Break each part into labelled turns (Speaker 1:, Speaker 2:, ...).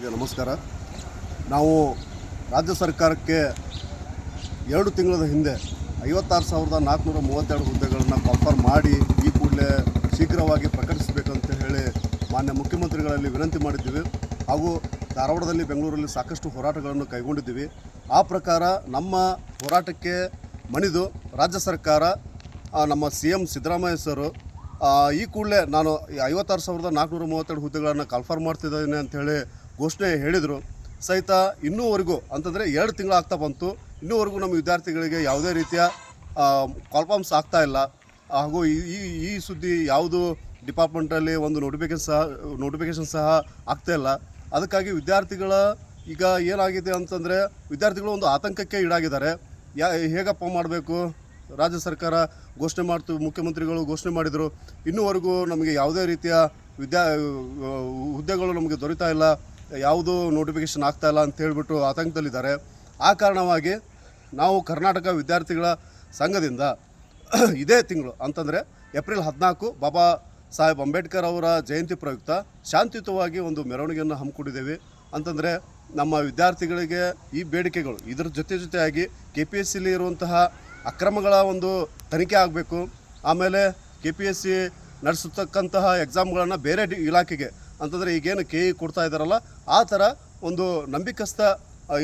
Speaker 1: ನಮಸ್ಕಾರ. ನಾವು ರಾಜ್ಯ ಸರ್ಕಾರಕ್ಕೆ 2 ತಿಂಗಳ ಹಿಂದೆ 56,432 ಹುದ್ದೆಗಳನ್ನು ಕಾಲ್ಫರ್ ಮಾಡಿ ಈ ಕೂಡಲೇ ಶೀಘ್ರವಾಗಿ ಪ್ರಕಟಿಸಬೇಕಂತ ಹೇಳಿ ಮಾನ್ಯ ಮುಖ್ಯಮಂತ್ರಿಗಳಲ್ಲಿ ವಿನಂತಿ ಮಾಡಿದ್ದೀವಿ. ಹಾಗೂ ಧಾರವಾಡದಲ್ಲಿ, ಬೆಂಗಳೂರಲ್ಲಿ ಸಾಕಷ್ಟು ಹೋರಾಟಗಳನ್ನು ಕೈಗೊಂಡಿದ್ದೀವಿ. ಆ ಪ್ರಕಾರ ನಮ್ಮ ಹೋರಾಟಕ್ಕೆ ಮಣಿದು ರಾಜ್ಯ ಸರ್ಕಾರ ನಮ್ಮ CM ಸಿದ್ದರಾಮಯ್ಯ ಸರು ಈ ಕೂಡಲೇ ನಾನು 56,432 ಹುದ್ದೆಗಳನ್ನು ಕಾಲ್ಫರ್ ಮಾಡ್ತಿದ್ದೇನೆ ಅಂಥೇಳಿ ಘೋಷಣೆ ಹೇಳಿದರು. ಸಹಿತ ಇನ್ನೂವರೆಗೂ ಅಂತಂದರೆ 2 ತಿಂಗಳಾಗ್ತಾ ಬಂತು. ಇನ್ನೂವರೆಗೂ ನಮ್ಮ ವಿದ್ಯಾರ್ಥಿಗಳಿಗೆ ಯಾವುದೇ ರೀತಿಯ ಕಾಲ್ಫಾರ್ಮ್ಸ್ ಆಗ್ತಾ ಇಲ್ಲ. ಹಾಗೂ ಈ ಸುದ್ದಿ ಯಾವುದು ಡಿಪಾರ್ಟ್ಮೆಂಟಲ್ಲಿ ಒಂದು ನೋಟಿಫಿಕೇಷನ್ ಸಹ ಆಗ್ತಾ ಇಲ್ಲ. ಅದಕ್ಕಾಗಿ ವಿದ್ಯಾರ್ಥಿಗಳ ಈಗ ಏನಾಗಿದೆ ಅಂತಂದರೆ ವಿದ್ಯಾರ್ಥಿಗಳು ಒಂದು ಆತಂಕಕ್ಕೆ ಈಡಾಗಿದ್ದಾರೆ. ಹೇಗಪ್ಪ ಮಾಡಬೇಕು? ರಾಜ್ಯ ಸರ್ಕಾರ ಘೋಷಣೆ ಮುಖ್ಯಮಂತ್ರಿಗಳು ಘೋಷಣೆ ಮಾಡಿದರು, ಇನ್ನೂವರೆಗೂ ನಮಗೆ ಯಾವುದೇ ರೀತಿಯ ಹುದ್ದೆಗಳು ನಮಗೆ ದೊರೀತಾ ಇಲ್ಲ, ಯಾವುದೂ ನೋಟಿಫಿಕೇಷನ್ ಆಗ್ತಾ ಇಲ್ಲ ಅಂತ ಹೇಳಿಬಿಟ್ಟು ಆತಂಕದಲ್ಲಿದ್ದಾರೆ. ಆ ಕಾರಣವಾಗಿ ನಾವು ಕರ್ನಾಟಕ ವಿದ್ಯಾರ್ಥಿಗಳ ಸಂಘದಿಂದ ಇದೇ ತಿಂಗಳು ಅಂತಂದರೆ ಏಪ್ರಿಲ್ 14 ಬಾಬಾ ಸಾಹೇಬ್ ಅಂಬೇಡ್ಕರ್ ಅವರ ಜಯಂತಿ ಪ್ರಯುಕ್ತ ಶಾಂತಿಯುತವಾಗಿ ಒಂದು ಮೆರವಣಿಗೆಯನ್ನು ಹಮ್ಮಿಕೊಂಡಿದ್ದೇವೆ. ಅಂತಂದರೆ ನಮ್ಮ ವಿದ್ಯಾರ್ಥಿಗಳಿಗೆ ಈ ಬೇಡಿಕೆಗಳು, ಇದರ ಜೊತೆಯಾಗಿ KPSCಲಿ ಇರುವಂತಹ ಅಕ್ರಮಗಳ ಒಂದು ತನಿಖೆ ಆಗಬೇಕು. ಆಮೇಲೆ KPSC ನಡೆಸತಕ್ಕಂತಹ ಎಕ್ಸಾಮ್ಗಳನ್ನು ಬೇರೆ ಇಲಾಖೆಗೆ, ಅಂತಂದರೆ ಈಗೇನು KE ಕೊಡ್ತಾ ಇದ್ದಾರಲ್ಲ, ಆ ಥರ ಒಂದು ನಂಬಿಕಸ್ಥ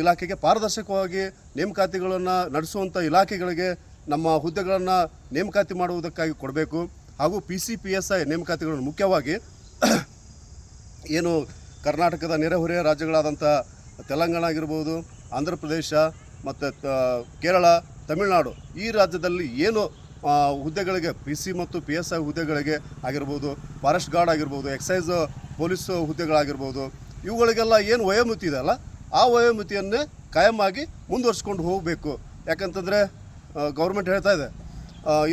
Speaker 1: ಇಲಾಖೆಗೆ ಪಾರದರ್ಶಕವಾಗಿ ನೇಮಕಾತಿಗಳನ್ನು ನಡೆಸುವಂಥ ಇಲಾಖೆಗಳಿಗೆ ನಮ್ಮ ಹುದ್ದೆಗಳನ್ನು ನೇಮಕಾತಿ ಮಾಡುವುದಕ್ಕಾಗಿ ಕೊಡಬೇಕು. ಹಾಗೂ PCPSI ನೇಮಕಾತಿಗಳನ್ನು ಮುಖ್ಯವಾಗಿ ಏನು ಕರ್ನಾಟಕದ ನೆರೆಹೊರೆಯ ರಾಜ್ಯಗಳಾದಂಥ ತೆಲಂಗಾಣ ಆಗಿರ್ಬೋದು, ಆಂಧ್ರ ಪ್ರದೇಶ ಮತ್ತು ಕೇರಳ, ತಮಿಳುನಾಡು, ಈ ರಾಜ್ಯದಲ್ಲಿ ಏನು ಹುದ್ದೆಗಳಿಗೆ PC ಮತ್ತು PSI ಹುದ್ದೆಗಳಿಗೆ ಆಗಿರ್ಬೋದು, ಫಾರೆಸ್ಟ್ ಗಾರ್ಡ್ ಆಗಿರ್ಬೋದು, ಎಕ್ಸೈಸ್ ಪೊಲೀಸ್ ಹುದ್ದೆಗಳಾಗಿರ್ಬೋದು, ಇವುಗಳಿಗೆಲ್ಲ ಏನು ವಯೋಮಿತಿ ಇದೆ ಅಲ್ಲ, ಆ ವಯೋಮಿತಿಯನ್ನೇ ಕಾಯಮಾಗಿ ಮುಂದುವರ್ಸ್ಕೊಂಡು ಹೋಗಬೇಕು. ಯಾಕಂತಂದರೆ ಗೌರ್ಮೆಂಟ್ ಹೇಳ್ತಾ ಇದೆ,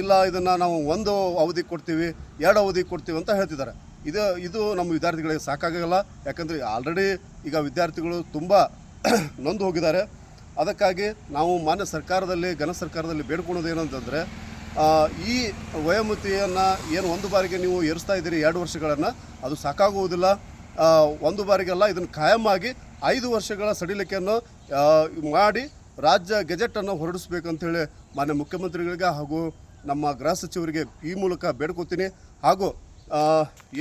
Speaker 1: ಇಲ್ಲ ಇದನ್ನು ನಾವು 1 ಅವಧಿ ಕೊಡ್ತೀವಿ, 2 ಅವಧಿ ಕೊಡ್ತೀವಿ ಅಂತ ಹೇಳ್ತಿದ್ದಾರೆ. ಇದು ನಮ್ಮ ವಿದ್ಯಾರ್ಥಿಗಳಿಗೆ ಸಾಕಾಗಲ್ಲ. ಯಾಕಂದರೆ ಆಲ್ರೆಡಿ ಈಗ ವಿದ್ಯಾರ್ಥಿಗಳು ತುಂಬ ನೊಂದು ಹೋಗಿದ್ದಾರೆ. ಅದಕ್ಕಾಗಿ ನಾವು ಮಾನ್ಯ ಸರ್ಕಾರದಲ್ಲಿ, ಘನ ಸರ್ಕಾರದಲ್ಲಿ ಬೇಡ್ಕೊಳ್ಳೋದು ಏನಂತಂದರೆ, ಈ ವಯೋಮಿತಿಯನ್ನು ಏನು ಒಂದು ಬಾರಿಗೆ ನೀವು ಏರಿಸ್ತಾ ಇದ್ದೀರಿ 2 ವರ್ಷಗಳನ್ನು, ಅದು ಸಾಕಾಗುವುದಿಲ್ಲ. ಒಂದು ಬಾರಿಗೆಲ್ಲ ಇದನ್ನು ಕಾಯಮಾಗಿ 5 ವರ್ಷಗಳ ಸಡಿಲಿಕೆಯನ್ನು ಮಾಡಿ ರಾಜ್ಯ ಗೆಜೆಟನ್ನು ಹೊರಡಿಸ್ಬೇಕಂತೇಳಿ ಮಾನ್ಯ ಮುಖ್ಯಮಂತ್ರಿಗಳಿಗೆ ಹಾಗೂ ನಮ್ಮ ಗೃಹ ಸಚಿವರಿಗೆ ಈ ಮೂಲಕ ಬೇಡ್ಕೊತೀನಿ. ಹಾಗೂ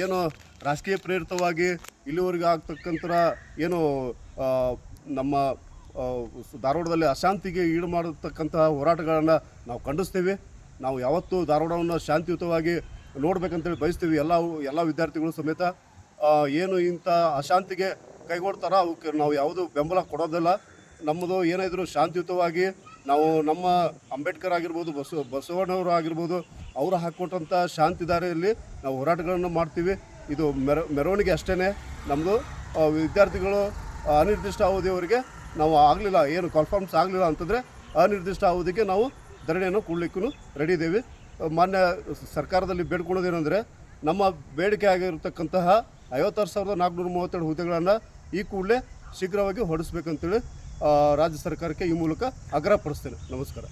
Speaker 1: ಏನು ರಾಜಕೀಯ ಪ್ರೇರಿತವಾಗಿ ಇಲ್ಲಿವರೆಗೆ ಆಗ್ತಕ್ಕಂಥ ಏನು ನಮ್ಮ ಧಾರವಾಡದಲ್ಲಿ ಅಶಾಂತಿಗೆ ಈಡು ಮಾಡತಕ್ಕಂತಹ ಹೋರಾಟಗಳನ್ನು ನಾವು ಖಂಡಿಸ್ತೀವಿ. ನಾವು ಯಾವತ್ತೂ ಧಾರವಾಡವನ್ನು ಶಾಂತಿಯುತವಾಗಿ ನೋಡಬೇಕಂತೇಳಿ ಬಯಸ್ತೀವಿ. ಎಲ್ಲ ವಿದ್ಯಾರ್ಥಿಗಳು ಸಮೇತ ಏನು ಇಂಥ ಅಶಾಂತಿಗೆ ಕೈಗೊಡ್ತಾರೋ ಅವಕ್ಕೆ ನಾವು ಯಾವುದೂ ಬೆಂಬಲ ಕೊಡೋದಿಲ್ಲ. ನಮ್ಮದು ಏನಾದರೂ ಶಾಂತಿಯುತವಾಗಿ ನಾವು ನಮ್ಮ ಅಂಬೇಡ್ಕರ್ ಆಗಿರ್ಬೋದು, ಬಸವಣ್ಣವರು ಆಗಿರ್ಬೋದು, ಅವರು ಹಾಕ್ಕೊಟ್ಟಂಥ ಶಾಂತಿ ದಾರಿಯಲ್ಲಿ ನಾವು ಹೋರಾಟಗಳನ್ನು ಮಾಡ್ತೀವಿ. ಇದು ಮೆರವಣಿಗೆ ಅಷ್ಟೇ. ನಮ್ಮದು ವಿದ್ಯಾರ್ಥಿಗಳು ಅನಿರ್ದಿಷ್ಟ ಅವಧಿಯವರೆಗೆ ನಾವು ಆಗಲಿಲ್ಲ, ಏನು ಕಾಲ್ಫಾರ್ಮ್ಸ್ ಆಗಲಿಲ್ಲ ಅಂತಂದರೆ ಅನಿರ್ದಿಷ್ಟ ಅವಧಿಗೆ ನಾವು ಧರಣಿಯನ್ನು ಕೊಡಲಿಕ್ಕೂ ರೆಡಿ ಇದ್ದೀವಿ. ಮಾನ್ಯ ಸರ್ಕಾರದಲ್ಲಿ ಬೇಡ್ಕೊಳ್ಳೋದೇನೆಂದರೆ, ನಮ್ಮ ಬೇಡಿಕೆ ಆಗಿರತಕ್ಕಂತಹ 56,432 ಹುದ್ದೆಗಳನ್ನು ಈ ಕೂಡಲೇ ಶೀಘ್ರವಾಗಿ ಹೊರಡಿಸ್ಬೇಕಂತೇಳಿ ರಾಜ್ಯ ಸರ್ಕಾರಕ್ಕೆ ಈ ಮೂಲಕ ಆಗ್ರಹಪಡಿಸ್ತೇನೆ. ನಮಸ್ಕಾರ.